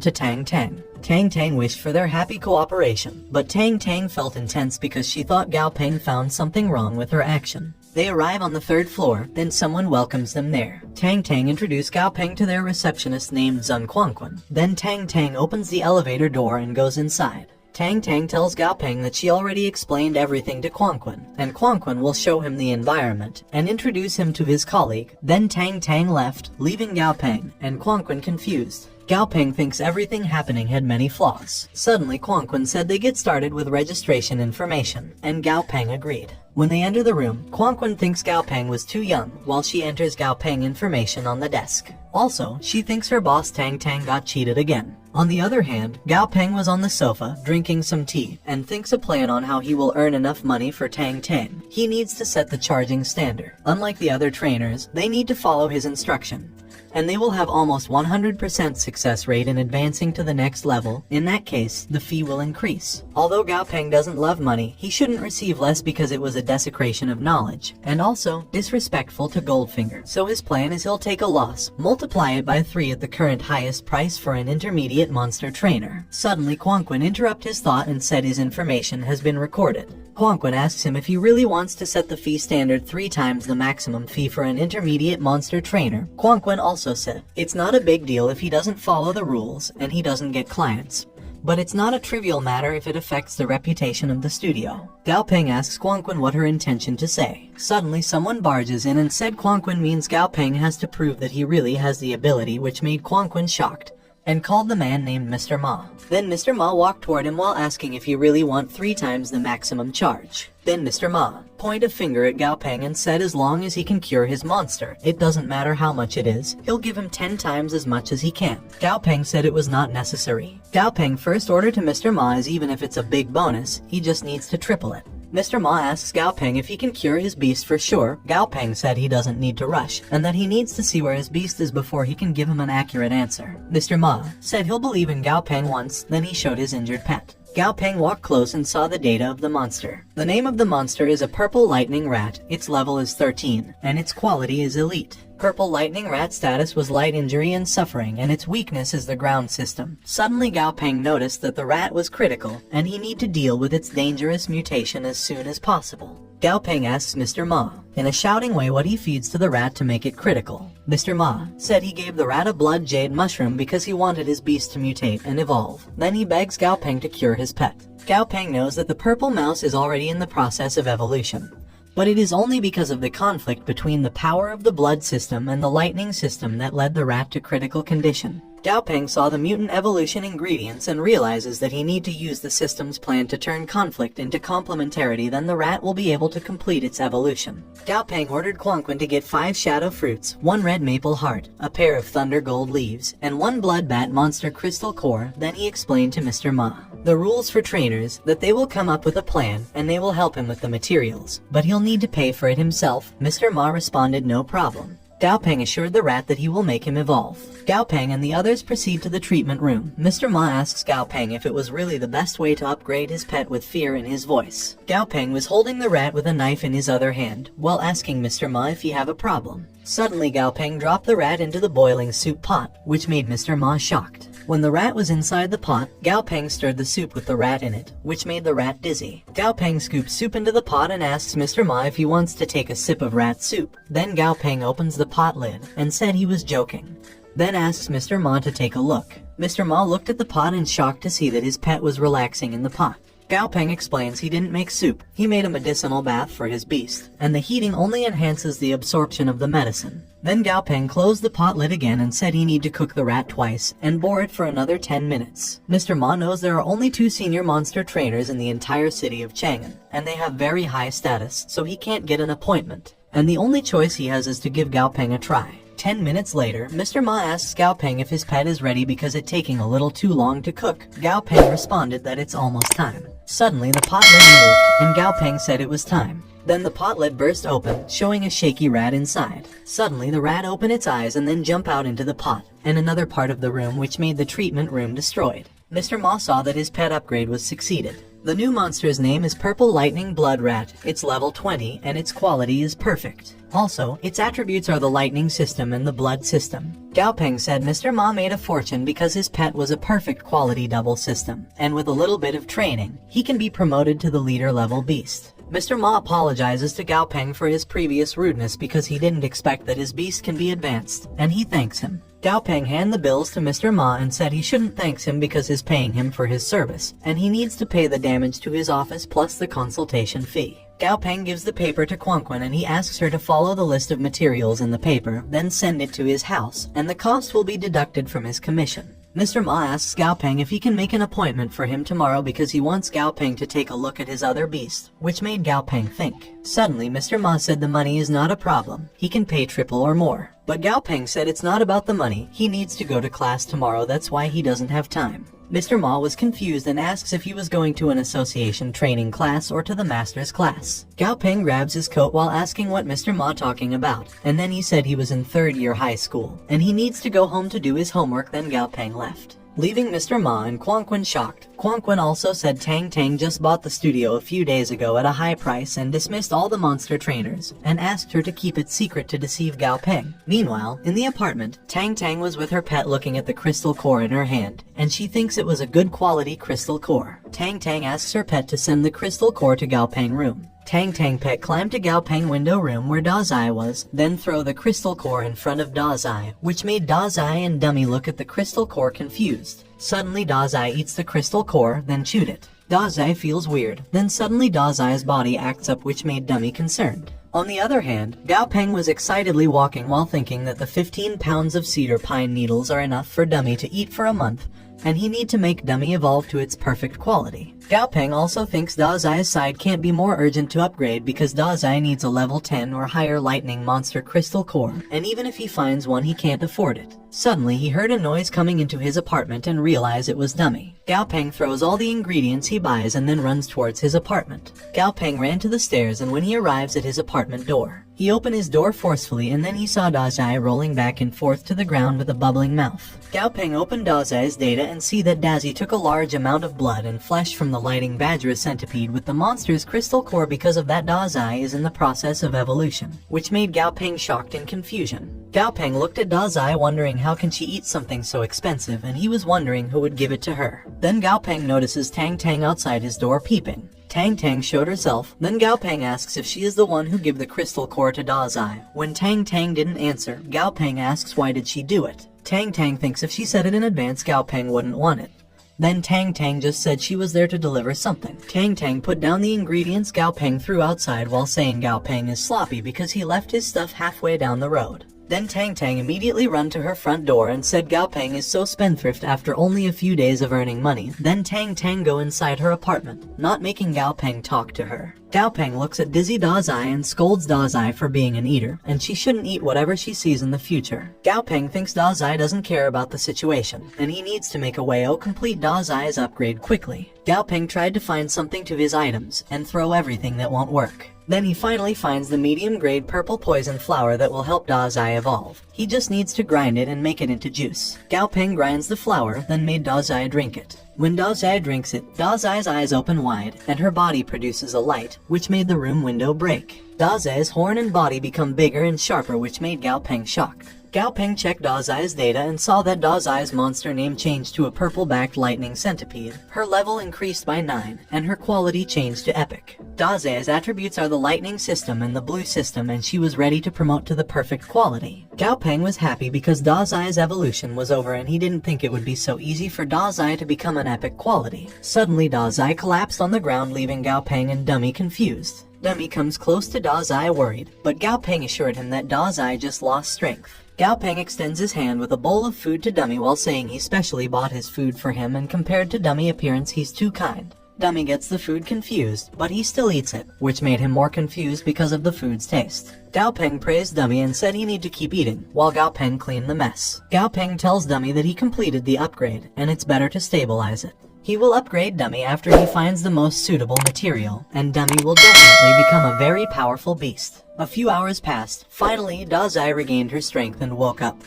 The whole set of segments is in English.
to Tang Tang. Tang Tang wished for their happy cooperation, but Tang Tang felt intense because she thought Gao Peng found something wrong with her action. They arrive on the 3rd floor, then someone welcomes them there. Tang Tang introduced Gao Peng to their receptionist named Zun Quanquan. Then Tang Tang opens the elevator door and goes inside. Tang Tang tells Gao Peng that she already explained everything to Quanquan, and Quanquan will show him the environment and introduce him to his colleague. Then Tang Tang left, leaving Gao Peng, and Quanquan confused. Gao Peng thinks everything happening had many flaws. Suddenly Quanquan said they get started with registration information, and Gao Peng agreed. When they enter the room, Quanquan thinks Gao Peng was too young, while she enters Gao Peng information on the desk. Also, she thinks her boss Tang Tang got cheated again. On the other hand, Gao Peng was on the sofa, drinking some tea, and thinks a plan on how he will earn enough money for Tang Tang. He needs to set the charging standard. Unlike the other trainers, they need to follow his instruction, and they will have almost 100% success rate in advancing to the next level. In that case, the fee will increase. Although Gao Peng doesn't love money, he shouldn't receive less because it was a desecration of knowledge, and also disrespectful to Goldfinger. So his plan is he'll take a loss, multiply it by 3 at the current highest price for an intermediate monster trainer. Suddenly Quanquan interrupted his thought and said his information has been recorded. Quanquan asks him if he really wants to set the fee standard 3 times the maximum fee for an intermediate monster trainer. Quanquan also said it's not a big deal if he doesn't follow the rules and he doesn't get clients, but it's not a trivial matter if it affects the reputation of the studio. Gao Peng asks Quanquan what her intention to say. Suddenly someone barges in and said Quanquan means Gao Peng has to prove that he really has the ability, which made Quanquan shocked, and called the man named Mr. Ma. Then Mr. Ma walked toward him while asking if he really want 3 times the maximum charge. Then Mr. Ma pointed a finger at Gao Peng and said as long as he can cure his monster, it doesn't matter how much it is, he'll give him 10 times as much as he can. Gao Peng said it was not necessary. Gao Peng first order to Mr. Ma is even if it's a big bonus, he just needs to triple it. Mr. Ma asks Gao Peng if he can cure his beast for sure. Gao Peng said he doesn't need to rush, and that he needs to see where his beast is before he can give him an accurate answer. Mr. Ma said he'll believe in Gao Peng once, then he showed his injured pet. Gao Peng walked close and saw the data of the monster. The name of the monster is a purple lightning rat, its level is 13, and its quality is elite. Purple lightning rat status was light injury and suffering, and its weakness is the ground system. Suddenly Gao Peng noticed that the rat was critical, and he need to deal with its dangerous mutation as soon as possible. Gao Peng asks Mr. Ma, in a shouting way, what he feeds to the rat to make it critical. Mr. Ma said he gave the rat a blood jade mushroom because he wanted his beast to mutate and evolve. Then he begs Gao Peng to cure his pet. Gao Peng knows that the purple mouse is already in the process of evolution, but it is only because of the conflict between the power of the blood system and the lightning system that led the rat to critical condition. Gao Peng saw the mutant evolution ingredients and realizes that he need to use the system's plan to turn conflict into complementarity, then the rat will be able to complete its evolution. Gao Peng ordered Quanquan to get 5 shadow fruits, 1 red maple heart, a pair of thunder gold leaves, and 1 blood bat monster crystal core. Then he explained to Mr. Ma the rules for trainers, that they will come up with a plan and they will help him with the materials, but he'll need to pay for it himself. Mr. Ma responded no problem. Gao Peng assured the rat that he will make him evolve. Gao Peng and the others proceed to the treatment room. Mr. Ma asks Gao Peng if it was really the best way to upgrade his pet with fear in his voice. Gao Peng was holding the rat with a knife in his other hand, while asking Mr. Ma if he have a problem. Suddenly Gao Peng dropped the rat into the boiling soup pot, which made Mr. Ma shocked. When the rat was inside the pot, Gao Peng stirred the soup with the rat in it, which made the rat dizzy. Gao Peng scoops soup into the pot and asks Mr. Ma if he wants to take a sip of rat soup. Then Gao Peng opens the pot lid and said he was joking. Then asks Mr. Ma to take a look. Mr. Ma looked at the pot in shock to see that his pet was relaxing in the pot. Gao Peng explains he didn't make soup, he made a medicinal bath for his beast, and the heating only enhances the absorption of the medicine. Then Gao Peng closed the pot lid again and said he need to cook the rat twice and boil it for another 10 minutes. Mr. Ma knows there are only 2 senior monster trainers in the entire city of Chang'an, and they have very high status, so he can't get an appointment, and the only choice he has is to give Gao Peng a try. 10 minutes later, Mr. Ma asks Gao Peng if his pet is ready because it's taking a little too long to cook. Gao Peng responded that it's almost time. Suddenly the pot lid moved, and Gao Peng said it was time. Then the pot lid burst open, showing a shaky rat inside. Suddenly the rat opened its eyes and then jumped out into the pot, and another part of the room, which made the treatment room destroyed. Mr. Ma saw that his pet upgrade was succeeded. The new monster's name is Purple Lightning Blood Rat. It's level 20 and its quality is perfect. Also, its attributes are the lightning system and the blood system. Gao Peng said Mr. Ma made a fortune because his pet was a perfect quality double system, and with a little bit of training, he can be promoted to the leader level beast. Mr. Ma apologizes to Gao Peng for his previous rudeness because he didn't expect that his beast can be advanced, and he thanks him. Gao Peng handed the bills to Mr. Ma and said he shouldn't thank him because he's paying him for his service, and he needs to pay the damage to his office plus the consultation fee. Gao Peng gives the paper to Quanquan and he asks her to follow the list of materials in the paper, then send it to his house, and the cost will be deducted from his commission. Mr. Ma asks Gao Peng if he can make an appointment for him tomorrow because he wants Gao Peng to take a look at his other beast, which made Gao Peng think. Suddenly, Mr. Ma said the money is not a problem, he can pay triple or more. But Gao Peng said it's not about the money, he needs to go to class tomorrow, that's why he doesn't have time. Mr. Ma was confused and asks if he was going to an association training class or to the master's class. Gao Peng grabs his coat while asking what Mr. Ma talking about, and then he said he was in 3rd year high school, and he needs to go home to do his homework. Then Gao Peng left, leaving Mr. Ma and Quanquan shocked. Quanquan also said Tang Tang just bought the studio a few days ago at a high price and dismissed all the monster trainers, and asked her to keep it secret to deceive Gao Peng. Meanwhile, in the apartment, Tang Tang was with her pet looking at the crystal core in her hand, and she thinks it was a good quality crystal core. Tang Tang asks her pet to send the crystal core to Gao Peng room. Tang Tang pet climbed to Gao Peng window room where Dazai was, then throw the crystal core in front of Dazai, which made Dazai and Dummy look at the crystal core confused. Suddenly Dazai eats the crystal core, then chewed it. Dazai feels weird, then suddenly Dazai's body acts up, which made Dummy concerned. On the other hand, Gao Peng was excitedly walking while thinking that the 15 pounds of cedar pine needles are enough for Dummy to eat for a month, and he need to make Dummy evolve to its perfect quality. Gao Peng also thinks Dazai's side can't be more urgent to upgrade because Dazai needs a level 10 or higher lightning monster crystal core, and even if he finds one he can't afford it. Suddenly he heard a noise coming into his apartment and realized it was Dummy. Gao Peng throws all the ingredients he buys and then runs towards his apartment. Gao Peng ran to the stairs, and when he arrives at his apartment door, he opened his door forcefully, and then he saw Dazai rolling back and forth to the ground with a bubbling mouth. Gao Peng opened Dazai's data and see that Dazi took a large amount of blood and flesh from the lighting badger centipede with the monster's crystal core. Because of that, Dazai is in the process of evolution, which made Gao Peng shocked and confusion. Gao Peng looked at Dazai wondering how can she eat something so expensive, and he was wondering who would give it to her. Then Gao Peng notices Tang Tang outside his door peeping. Tang Tang showed herself, then Gao Peng asks if she is the one who gave the crystal core to Dazai. When Tang Tang didn't answer, Gao Peng asks why did she do it. Tang Tang thinks if she said it in advance, Gao Peng wouldn't want it. Then Tang Tang just said she was there to deliver something. Tang Tang put down the ingredients Gao Peng threw outside while saying Gao Peng is sloppy because he left his stuff halfway down the road. Then Tang Tang immediately ran to her front door and said Gao Peng is so spendthrift after only a few days of earning money. Then Tang Tang go inside her apartment, not making Gao Peng talk to her. Gao Peng looks at dizzy Dazai and scolds Dazai for being an eater, and she shouldn't eat whatever she sees in the future. Gao Peng thinks Dazai doesn't care about the situation, and he needs to make a way to complete Dazai's upgrade quickly. Gao Peng tried to find something to his items, and throw everything that won't work. Then he finally finds the medium-grade purple poison flower that will help Dazai evolve. He just needs to grind it and make it into juice. Gao Peng grinds the flower, then made Dazai drink it. When Dazai drinks it, Dazai's eyes open wide, and her body produces a light, which made the room window break. Dazai's horn and body become bigger and sharper, which made Gao Peng shocked. Gao Peng checked Dazai's data and saw that Dazai's monster name changed to a purple-backed lightning centipede. Her level increased by 9, and her quality changed to epic. Dazai's attributes are the lightning system and the blue system, and she was ready to promote to the perfect quality. Gao Peng was happy because Dazai's evolution was over, and he didn't think it would be so easy for Dazai to become an epic quality. Suddenly Dazai collapsed on the ground, leaving Gao Peng and Dummy confused. Dummy comes close to Dazai worried, but Gao Peng assured him that Dazai just lost strength. Gao Peng extends his hand with a bowl of food to Dummy while saying he specially bought his food for him, and compared to Dummy appearance he's too kind. Dummy gets the food confused, but he still eats it, which made him more confused because of the food's taste. Gao Peng praised Dummy and said he need to keep eating, while Gao Peng cleaned the mess. Gao Peng tells Dummy that he completed the upgrade, and it's better to stabilize it. He will upgrade Dummy after he finds the most suitable material, and Dummy will definitely become a very powerful beast. A few hours passed. Finally, Dazai regained her strength and woke up.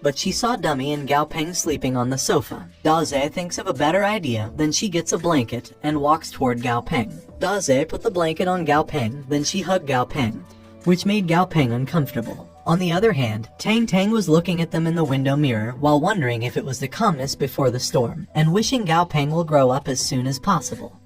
but she saw Dummy and Gao Peng sleeping on the sofa. Daze thinks of a better idea, then she gets a blanket and walks toward Gao Peng. Daze put the blanket on Gao Peng, then she hugged Gao Peng, which made Gao Peng uncomfortable. On the other hand, Tang Tang was looking at them in the window mirror while wondering if it was the calmness before the storm, and wishing Gao Peng will grow up as soon as possible.